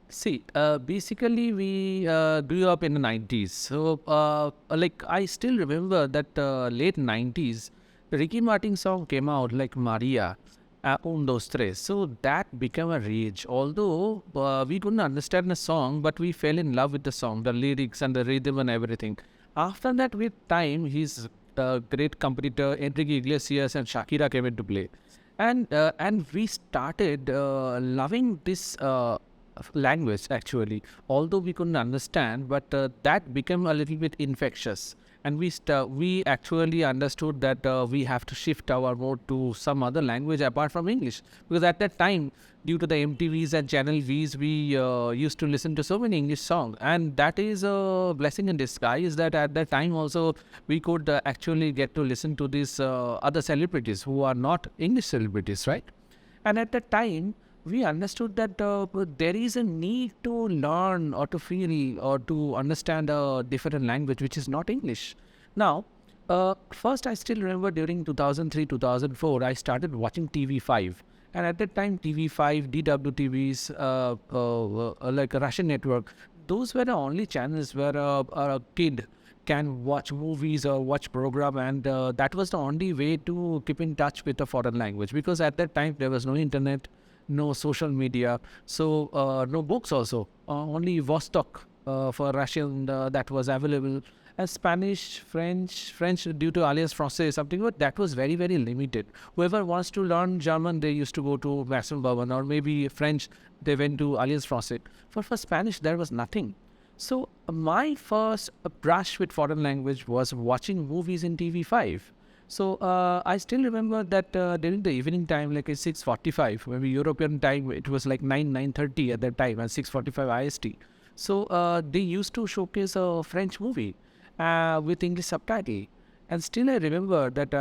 See, basically, we grew up in the 90s. So, I still remember that late 90s, Ricky Martin song came out, like Maria, Un, Dos, Tres. So, that became a rage. Although we couldn't understand the song, but we fell in love with the song, the lyrics and the rhythm and everything. After that, with time, his great competitor, Enrique Iglesias and Shakira came into play. And we started loving this language actually, although we couldn't understand, but that became a little bit infectious, and we actually understood that we have to shift our mode to some other language apart from English, because at that time, due to the MTVs and Channel V's, we used to listen to so many English songs, and that is a blessing in disguise, that at that time also we could actually get to listen to these other celebrities who are not English celebrities, right? And at that time, we understood that there is a need to learn or to feel or to understand a different language which is not English. Now, first I still remember during 2003, 2004, I started watching TV5. And at that time, TV5, DWTVs, like a Russian network, those were the only channels where a kid can watch movies or watch program, and that was the only way to keep in touch with a foreign language, because at that time there was no internet, no social media, so no books also, only Vostok for Russian that was available, and Spanish, French due to Alliance Française something, but that was very very limited. Whoever wants to learn German, they used to go to Maximum Bourbon, or maybe French, they went to Alliance Française. For Spanish, there was nothing. So my first brush with foreign language was watching movies in TV5. So I still remember that during the evening time, like at 6:45, maybe European time, it was like 9:30 at that time, and 6:45 IST. So they used to showcase a French movie with English subtitle, and still I remember that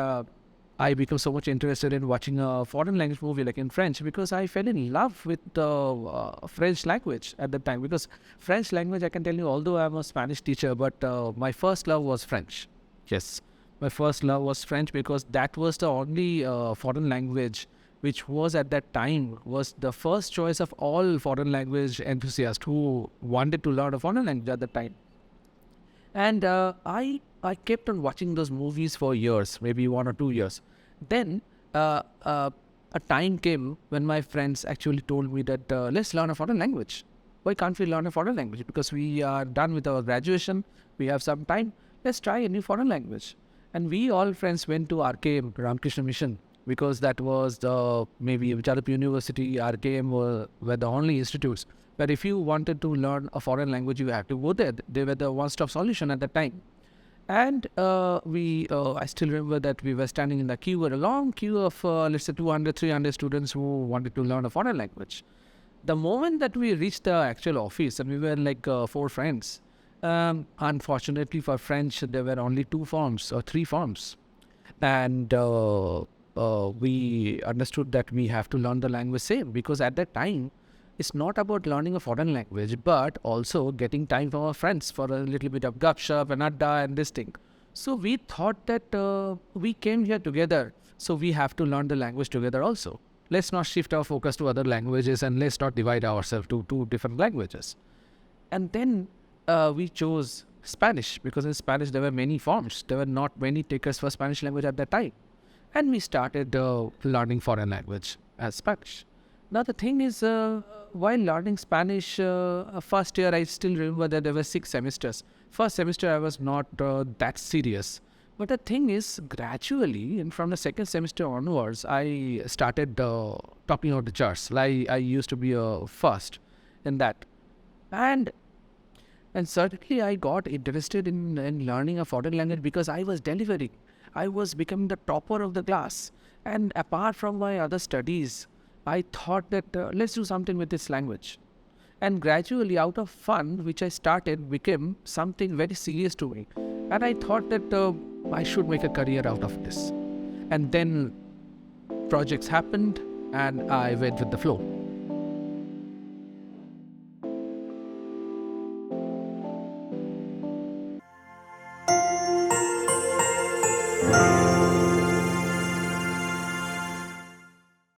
I became so much interested in watching a foreign language movie like in French, because I fell in love with the French language at that time. Because French language, I can tell you, although I'm a Spanish teacher, but my first love was French. Yes, my first love was French, because that was the only foreign language which was at that time was the first choice of all foreign language enthusiasts who wanted to learn a foreign language at the time. And I kept on watching those movies for years, maybe 1 or 2 years. Then a time came when my friends actually told me that let's learn a foreign language. Why can't we learn a foreign language? Because we are done with our graduation, we have some time. Let's try a new foreign language. And we all friends went to RKM, Ramakrishna Mission, because that was the maybe Vijayapetra University, RKM were the only institutes. But if you wanted to learn a foreign language, you had to go there. They were the one-stop solution at that time. And I still remember that we were standing in the queue, a long queue of, let's say, 200, 300 students who wanted to learn a foreign language. The moment that we reached the actual office, and we were like 4 friends, unfortunately for French, there were only 2 forms or 3 forms. And we understood that we have to learn the language same, because at that time, it's not about learning a foreign language, but also getting time for our friends for a little bit of gupshup and adda and this thing. So we thought that we came here together, so we have to learn the language together also. Let's not shift our focus to other languages, and let's not divide ourselves to 2 different languages. And then we chose Spanish, because in Spanish there were many forms. There were not many takers for Spanish language at that time. And we started learning foreign language as Spanish. Now the thing is, while learning Spanish, first year I still remember that there were 6 semesters. First semester I was not that serious. But the thing is, gradually, and from the second semester onwards, I started talking out the charts. Like I used to be first in that. And and certainly I got interested in learning a foreign language, because I was delivering. I was becoming the topper of the class. And apart from my other studies, I thought that let's do something with this language. And gradually, out of fun, which I started, became something very serious to me. And I thought that I should make a career out of this. And then projects happened, and I went with the flow.